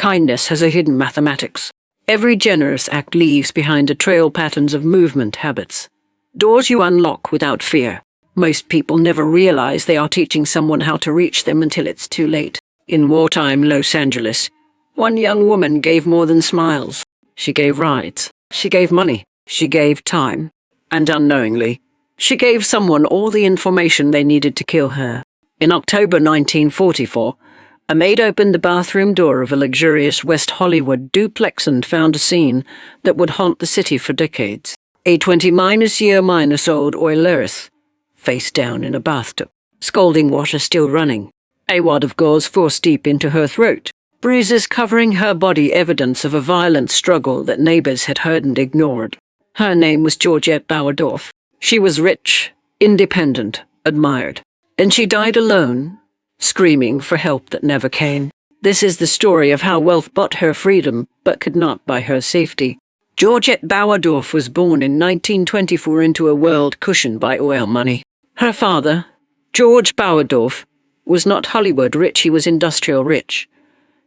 kindness has a hidden mathematics. Every generous act leaves behind a trail patterns of movement habits. Doors you unlock without fear. Most people never realize they are teaching someone how to reach them until it's too late. In wartime Los Angeles, one young woman gave more than smiles. She gave rides. She gave money. She gave time. And unknowingly, she gave someone all the information they needed to kill her. In October 1944, a maid opened the bathroom door of a luxurious West Hollywood duplex and found a scene that would haunt the city for decades. A 20-year-old heiress, face down in a bathtub, scalding water still running, a wad of gauze forced deep into her throat, bruises covering her body, evidence of a violent struggle that neighbors had heard and ignored. Her name was Georgette Bauerdorf. She was rich, independent, admired, and she died alone, screaming for help that never came. This is the story of how wealth bought her freedom, but could not buy her safety. Georgette Bauerdorf was born in 1924 into a world cushioned by oil money. Her father, George Bauerdorf, was not Hollywood rich, he was industrial rich.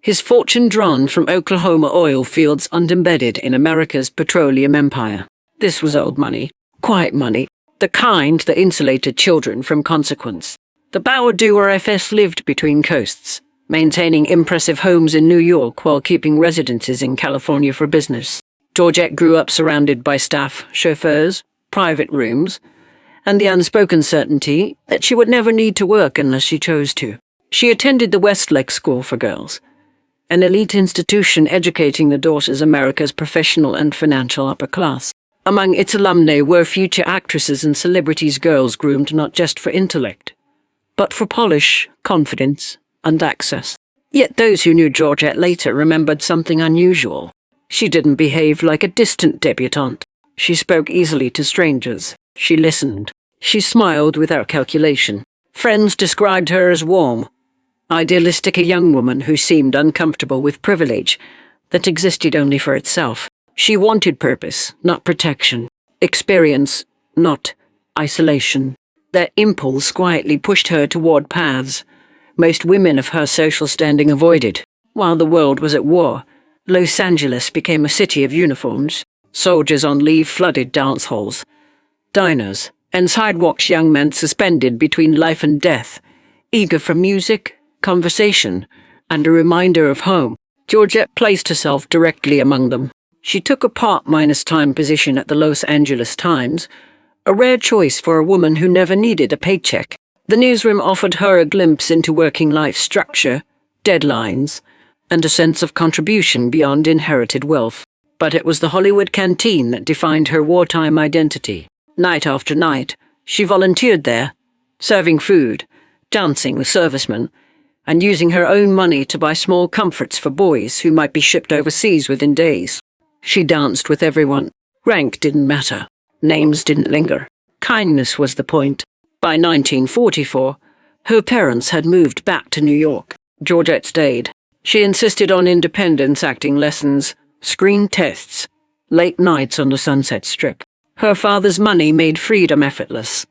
His fortune drawn from Oklahoma oil fields and embedded in America's petroleum empire. This was old money, quiet money, the kind that insulated children from consequence. The Bauerdorfs lived between coasts, maintaining impressive homes in New York while keeping residences in California for business. Georgette grew up surrounded by staff, chauffeurs, private rooms, and the unspoken certainty that she would never need to work unless she chose to. She attended the Westlake School for Girls, an elite institution educating the daughters of America's professional and financial upper class. Among its alumni were future actresses and celebrities, girls groomed not just for intellect, but for polish, confidence, and access. Yet those who knew Georgette later remembered something unusual. She didn't behave like a distant debutante. She spoke easily to strangers. She listened. She smiled without calculation. Friends described her as warm, idealistic, a young woman who seemed uncomfortable with privilege that existed only for itself. She wanted purpose, not protection. Experience, not isolation. That impulse quietly pushed her toward paths most women of her social standing avoided. While the world was at war, Los Angeles became a city of uniforms. Soldiers on leave flooded dance halls, diners, and sidewalks, young men suspended between life and death, eager for music, conversation, and a reminder of home. Georgette placed herself directly among them. She took a part-time position at the Los Angeles Times, a rare choice for a woman who never needed a paycheck. The newsroom offered her a glimpse into working life structure, deadlines, and a sense of contribution beyond inherited wealth. But it was the Hollywood canteen that defined her wartime identity. Night after night, she volunteered there, serving food, dancing with servicemen, and using her own money to buy small comforts for boys who might be shipped overseas within days. She danced with everyone. Rank didn't matter. Names didn't linger. Kindness was the point. By 1944, her parents had moved back to New York. Georgette stayed. She insisted on independence, acting lessons, screen tests, late nights on the Sunset Strip. Her father's money made freedom effortless,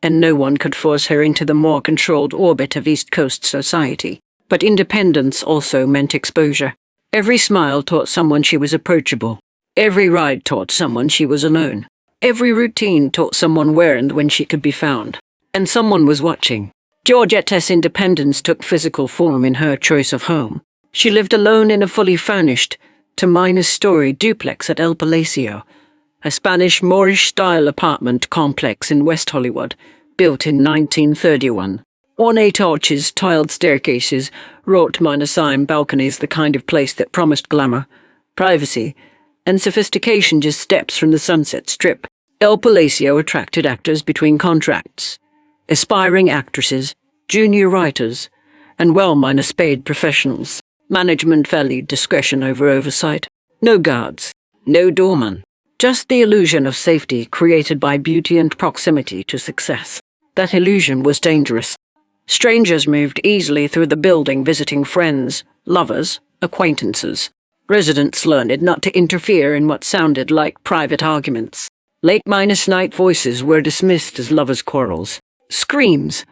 and no one could force her into the more controlled orbit of East Coast society. But independence also meant exposure. Every smile taught someone she was approachable. Every ride taught someone she was alone. Every routine taught someone where and when she could be found. And someone was watching. Georgette's independence took physical form in her choice of home. She lived alone in a fully furnished, two-story duplex at El Palacio, a Spanish Moorish-style apartment complex in West Hollywood, built in 1931. Ornate arches, tiled staircases, wrought Montesine balconies, the kind of place that promised glamour, privacy, and sophistication just steps from the Sunset Strip. El Palacio attracted actors between contracts, aspiring actresses, junior writers, and well-paid professionals. Management valued discretion over oversight. No guards, no doorman. Just the illusion of safety created by beauty and proximity to success. That illusion was dangerous. Strangers moved easily through the building, visiting friends, lovers, acquaintances. Residents learned not to interfere in what sounded like private arguments. Late-night voices were dismissed as lovers' quarrels. Screams,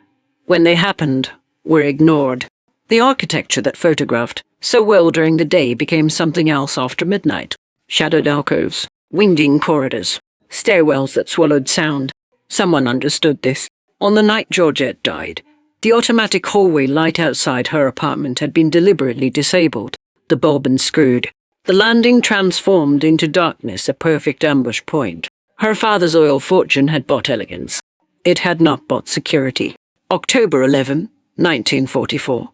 when they happened, were ignored. The architecture that photographed So well during the day became something else after midnight. Shadowed alcoves, winding corridors, stairwells that swallowed sound. Someone understood this. On the night Georgette died, the automatic hallway light outside her apartment had been deliberately disabled, the bulb unscrewed. The landing transformed into darkness, a perfect ambush point. Her father's oil fortune had bought elegance. It had not bought security. October 11, 1944,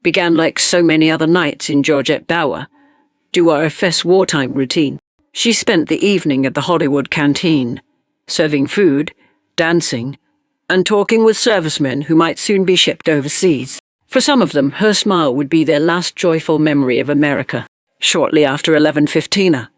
began like so many other nights in Georgette Bauerdorf's wartime routine. She spent the evening at the Hollywood canteen, serving food, dancing, and talking with servicemen who might soon be shipped overseas. For some of them, her smile would be their last joyful memory of America. Shortly after 11:15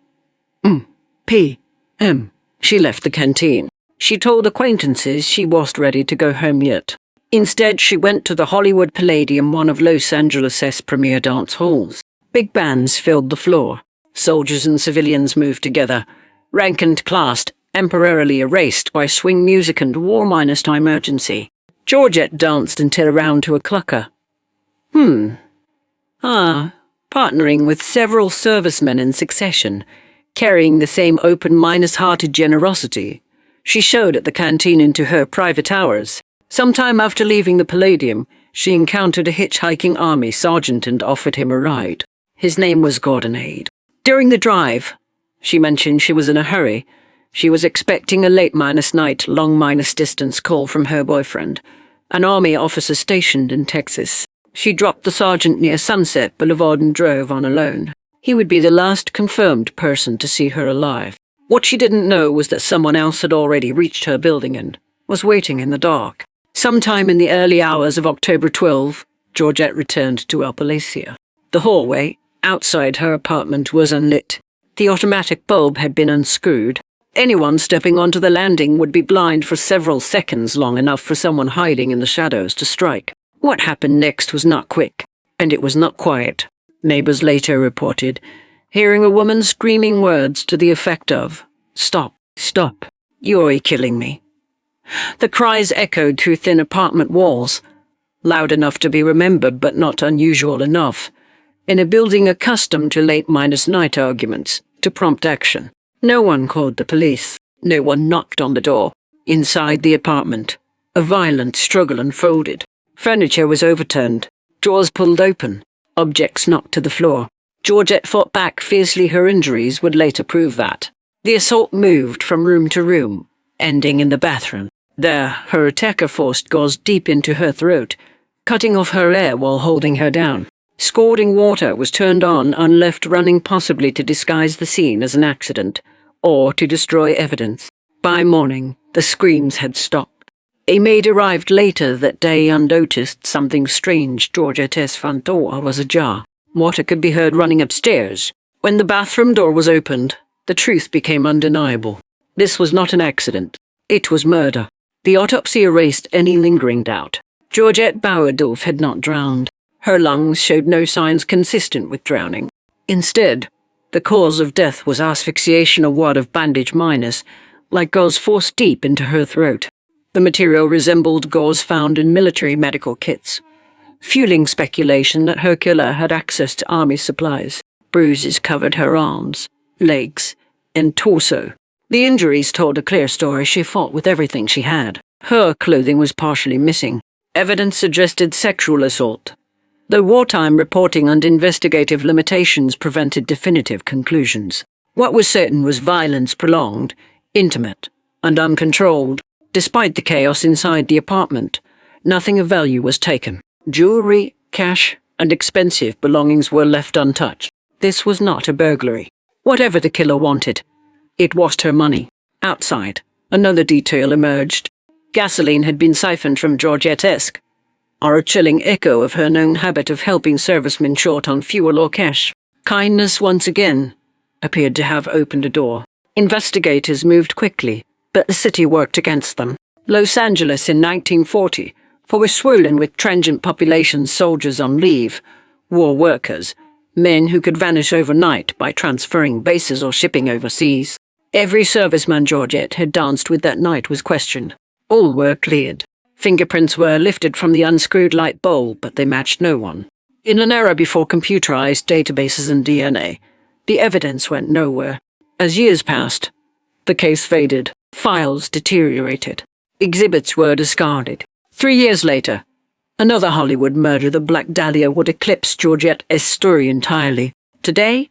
p.m., she left the canteen. She told acquaintances she wasn't ready to go home yet. Instead, she went to the Hollywood Palladium, one of Los Angeles' premier dance halls. Big bands filled the floor. Soldiers and civilians moved together, rank and class temporarily erased by swing music and war-time urgency. Georgette danced until around 2 o'clock. Partnering with several servicemen in succession, carrying the same open-hearted generosity, she showed at the canteen into her private hours. Sometime after leaving the Palladium, she encountered a hitchhiking army sergeant and offered him a ride. His name was Gordonade. During the drive, she mentioned she was in a hurry. She was expecting a late-night, long-distance call from her boyfriend, an army officer stationed in Texas. She dropped the sergeant near Sunset Boulevard and drove on alone. He would be the last confirmed person to see her alive. What she didn't know was that someone else had already reached her building and was waiting in the dark. Sometime in the early hours of October 12, Georgette returned to El Palacio. The hallway outside her apartment was unlit. The automatic bulb had been unscrewed. Anyone stepping onto the landing would be blind for several seconds, long enough for someone hiding in the shadows to strike. What happened next was not quick, and it was not quiet. Neighbors later reported hearing a woman screaming words to the effect of, "Stop, stop, you're killing me." The cries echoed through thin apartment walls, loud enough to be remembered but not unusual enough, in a building accustomed to late-night arguments, to prompt action. No one called the police. No one knocked on the door. Inside the apartment, a violent struggle unfolded. Furniture was overturned. Drawers pulled open. Objects knocked to the floor. Georgette fought back fiercely. Her injuries would later prove that. The assault moved from room to room, ending in the bathroom. There, her attacker forced gauze deep into her throat, cutting off her air while holding her down. Scalding water was turned on and left running, possibly to disguise the scene as an accident, or to destroy evidence. By morning, the screams had stopped. A maid arrived later that day and noticed something strange. Georgette's front door was ajar. Water could be heard running upstairs. When the bathroom door was opened, the truth became undeniable. This was not an accident. It was murder. The autopsy erased any lingering doubt. Georgette Bauerdorf had not drowned. Her lungs showed no signs consistent with drowning. Instead, the cause of death was asphyxiation, a wad of bandage minus, like gauze forced deep into her throat. The material resembled gauze found in military medical kits, fueling speculation that her killer had access to army supplies. Bruises covered her arms, legs, and torso. The injuries told a clear story. She fought with everything she had. Her clothing was partially missing. Evidence suggested sexual assault, though wartime reporting and investigative limitations prevented definitive conclusions. What was certain was violence prolonged, intimate, and uncontrolled. Despite the chaos inside the apartment, nothing of value was taken. Jewelry, cash, and expensive belongings were left untouched. This was not a burglary. Whatever the killer wanted, it was her money. Outside, another detail emerged. Gasoline had been siphoned from Georgette's, or a chilling echo of her known habit of helping servicemen short on fuel or cash. Kindness once again appeared to have opened a door. Investigators moved quickly, but the city worked against them. Los Angeles in 1940 was swollen with transient populations, soldiers on leave, war workers, men who could vanish overnight by transferring bases or shipping overseas. Every serviceman Georgette had danced with that night was questioned. All were cleared. Fingerprints were lifted from the unscrewed light bulb, but they matched no one. In an era before computerized databases and DNA, the evidence went nowhere. As years passed, the case faded, files deteriorated, exhibits were discarded. 3 years later, another Hollywood murder, the Black Dahlia, would eclipse Georgette's story entirely. Today,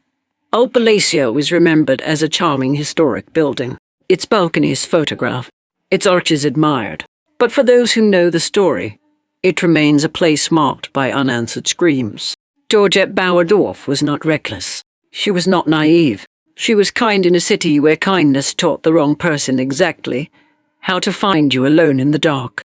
Old Palacio is remembered as a charming historic building. Its balconies photographed, its arches admired. But for those who know the story, it remains a place marked by unanswered screams. Georgette Bauerdorf was not reckless. She was not naive. She was kind in a city where kindness taught the wrong person exactly how to find you alone in the dark.